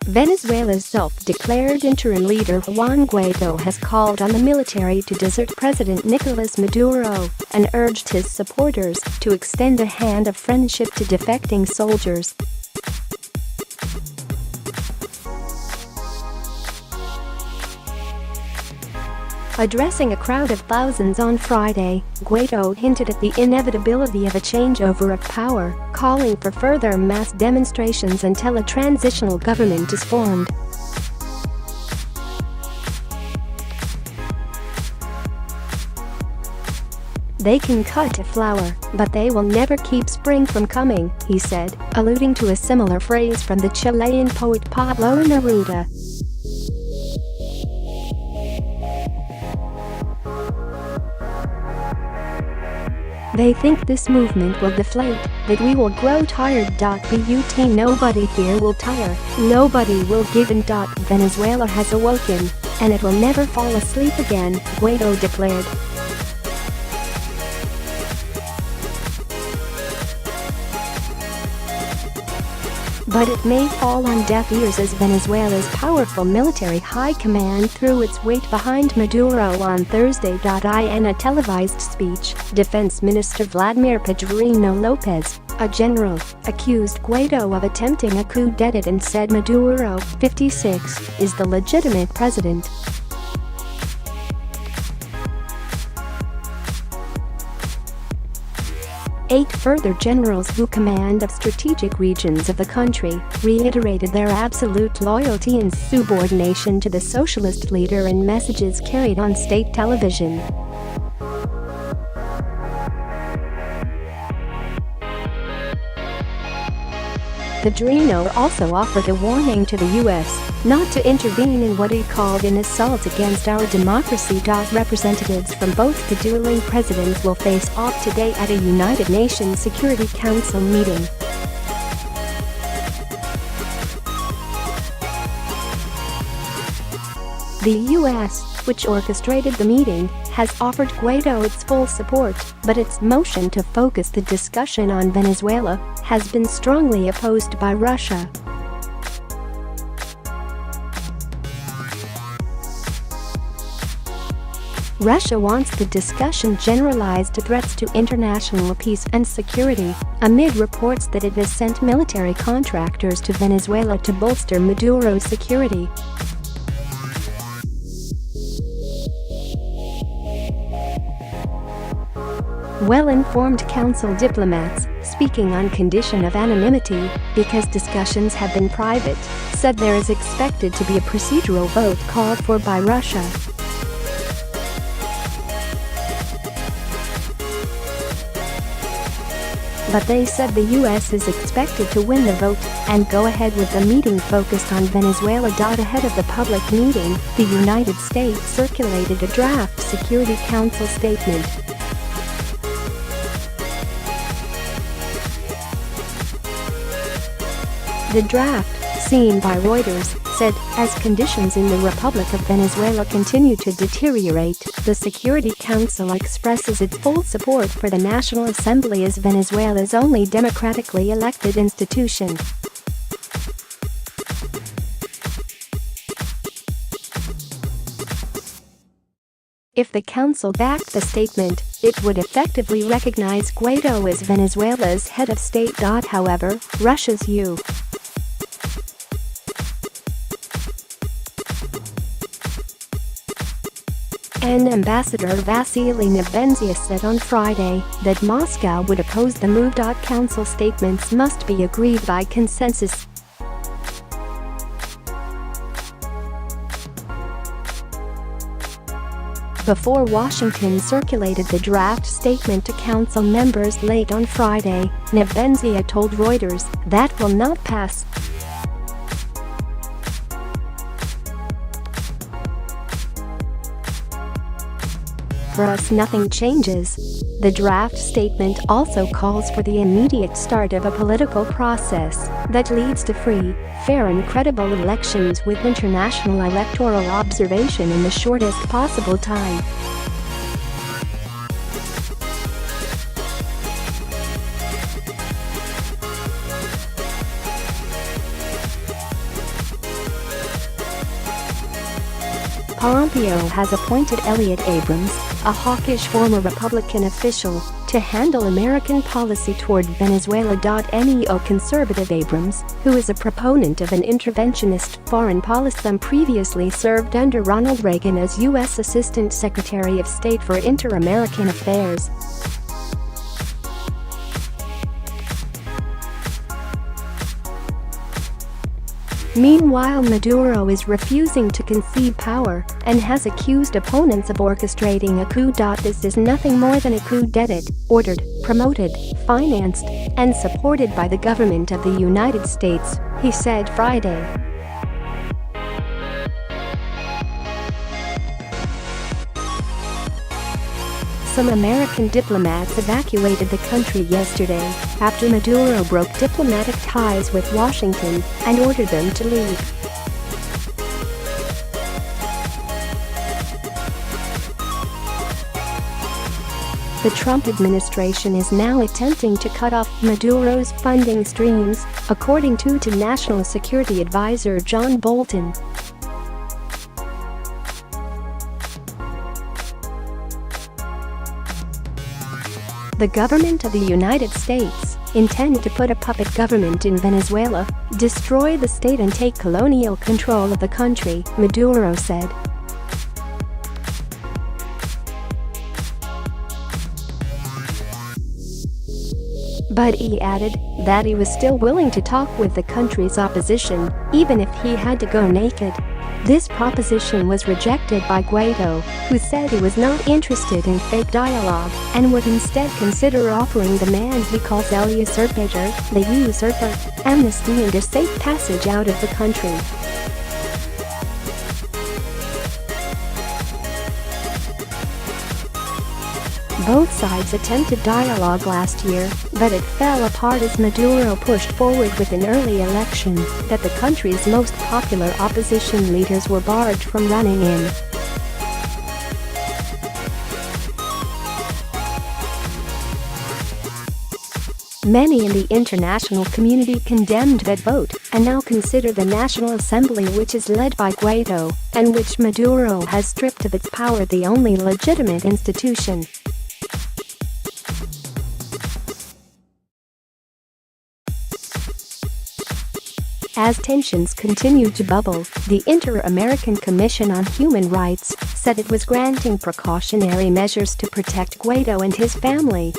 Venezuela's self-declared interim leader Juan Guaido has called on the military to desert President Nicolas Maduro and urged his supporters to extend a hand of friendship to defecting soldiers. Addressing a crowd of thousands on Friday, Guaido hinted at the inevitability of a changeover of power, calling for further mass demonstrations until a transitional government is formed. "They can cut a flower, but they will never keep spring from coming," he said, alluding to a similar phrase from the Chilean poet Pablo Neruda. "They think this movement will deflate, that we will grow tired. But nobody here will tire, nobody will give in. Venezuela has awoken, and it will never fall asleep again," Guaido declared. But it may fall on deaf ears as Venezuela's powerful military high command threw its weight behind Maduro on Thursday. In a televised speech, Defense Minister Vladimir Pedrino Lopez, a general, accused Guaido of attempting a coup d'état and said Maduro, 56, is the legitimate president. Eight further generals who command of strategic regions of the country reiterated their absolute loyalty and subordination to the socialist leader in messages carried on state television. Pedrino also offered a warning to the U.S. not to intervene in what he called an assault against our democracy. Representatives from both the dueling presidents will face off today at a United Nations Security Council meeting. The U.S., which orchestrated the meeting, has offered Guaido its full support, but its motion to focus the discussion on Venezuela has been strongly opposed by Russia. Russia wants the discussion generalized to threats to international peace and security, amid reports that it has sent military contractors to Venezuela to bolster Maduro's security. Well-informed council diplomats, speaking on condition of anonymity, because discussions have been private, said there is expected to be a procedural vote called for by Russia. But they said the U.S. is expected to win the vote and go ahead with the meeting focused on Venezuela. Ahead of the public meeting, the United States circulated a draft Security Council statement. The draft, seen by Reuters, said, as conditions in the Republic of Venezuela continue to deteriorate, the Security Council expresses its full support for the National Assembly as Venezuela's only democratically elected institution. If the council backed the statement, it would effectively recognize Guaido as Venezuela's head of state. However, Russia's U.S. Ambassador Vasily Nebenzia said on Friday that Moscow would oppose the move. Council statements must be agreed by consensus. Before Washington circulated the draft statement to council members late on Friday, Nebenzia told Reuters that will not pass. For us, nothing changes. The draft statement also calls for the immediate start of a political process that leads to free, fair and credible elections with international electoral observation in the shortest possible time. Pompeo has appointed Elliott Abrams, a hawkish former Republican official, to handle American policy toward Venezuela. Neo-conservative Abrams, who is a proponent of an interventionist foreign policy, previously served under Ronald Reagan as U.S. Assistant Secretary of State for Inter-American Affairs. Meanwhile, Maduro is refusing to concede power and has accused opponents of orchestrating a coup. This is nothing more than a coup d'etat, ordered, promoted, financed, and supported by the government of the United States, he said Friday. Some American diplomats evacuated the country yesterday after Maduro broke diplomatic ties with Washington and ordered them to leave. The Trump administration is now attempting to cut off Maduro's funding streams, according to National Security Advisor John Bolton. The government of the United States intend to put a puppet government in Venezuela, destroy the state and take colonial control of the country, Maduro said. But he added that he was still willing to talk with the country's opposition, even if he had to go naked. This proposition was rejected by Guaido, who said he was not interested in fake dialogue and would instead consider offering the man he calls El Usurpator, the usurper, amnesty and a safe passage out of the country. Both sides attempted dialogue last year, but it fell apart as Maduro pushed forward with an early election that the country's most popular opposition leaders were barred from running in. Many in the international community condemned that vote and now consider the National Assembly, which is led by Guaido and which Maduro has stripped of its power, the only legitimate institution. As tensions continue to bubble, the Inter-American Commission on Human Rights said it was granting precautionary measures to protect Guaido and his family.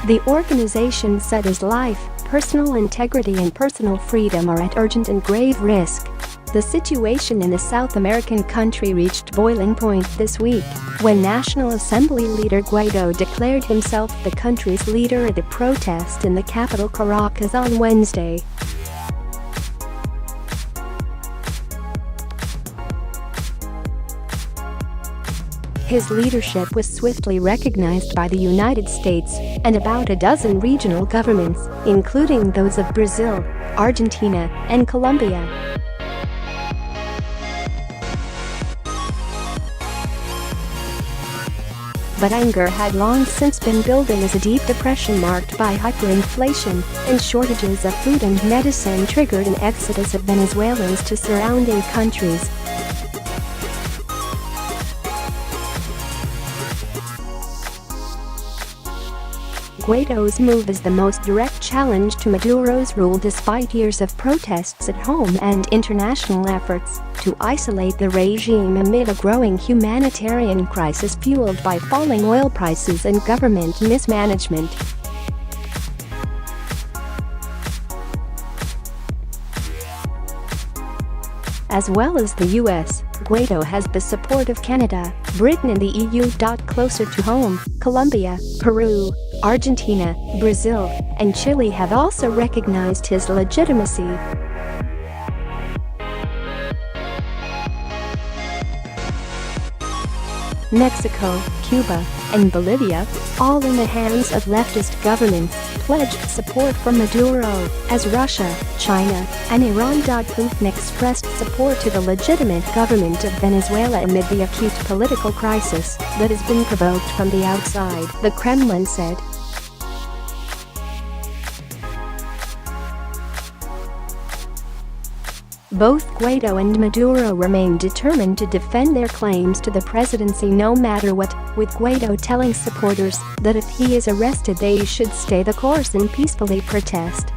The organization said his life, personal integrity and personal freedom are at urgent and grave risk. The situation in the South American country reached boiling point this week when National Assembly leader Guaido declared himself the country's leader at a protest in the capital Caracas on Wednesday. His leadership was swiftly recognized by the United States and about a dozen regional governments, including those of Brazil, Argentina, and Colombia. But anger had long since been building as a deep depression marked by hyperinflation and shortages of food and medicine triggered an exodus of Venezuelans to surrounding countries. Guaido's move is the most direct challenge to Maduro's rule despite years of protests at home and international efforts to isolate the regime amid a growing humanitarian crisis fueled by falling oil prices and government mismanagement. As well as the US, Guaido has the support of Canada, Britain and the EU. Closer to home, Colombia, Peru, Argentina, Brazil, and Chile have also recognized his legitimacy. Mexico, Cuba, and Bolivia, all in the hands of leftist governments, pledged support for Maduro, as Russia, China, and Iran. Putin expressed support to the legitimate government of Venezuela amid the acute political crisis that has been provoked from the outside, the Kremlin said. Both Guaido and Maduro remain determined to defend their claims to the presidency no matter what, with Guaido telling supporters that if he is arrested they should stay the course and peacefully protest.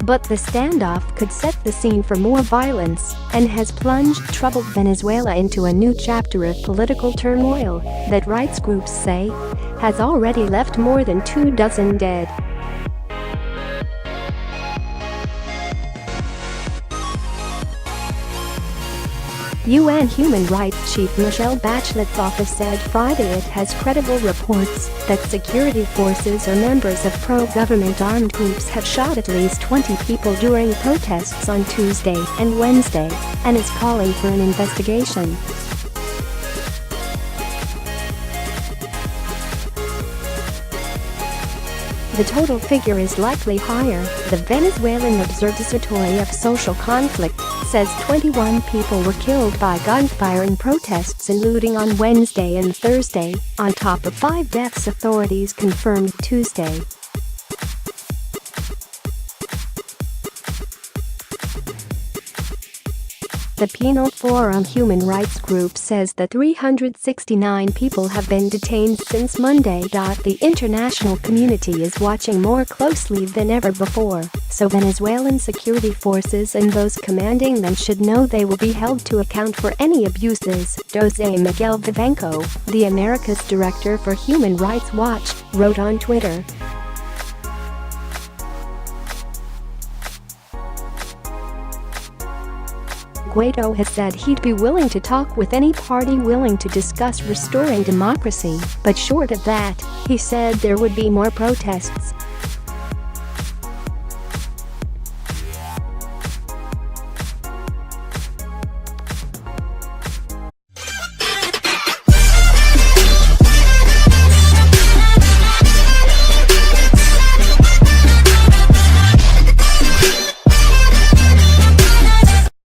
But the standoff could set the scene for more violence and has plunged troubled Venezuela into a new chapter of political turmoil that rights groups say has already left more than 24 dead. UN Human Rights Chief Michelle Bachelet's office said Friday it has credible reports that security forces or members of pro-government armed groups have shot at least 20 people during protests on Tuesday and Wednesday and is calling for an investigation. The total figure is likely higher. The Venezuelan Observatory of Social Conflict says 21 people were killed by gunfire in protests and looting on Wednesday and Thursday, on top of 5 deaths authorities confirmed Tuesday. The Penal Forum human rights group says that 369 people have been detained since Monday. The international community is watching more closely than ever before, so Venezuelan security forces and those commanding them should know they will be held to account for any abuses. Jose Miguel Vivanco, the America's director for Human Rights Watch, wrote on Twitter. Guaido has said he'd be willing to talk with any party willing to discuss restoring democracy, but short of that, he said there would be more protests.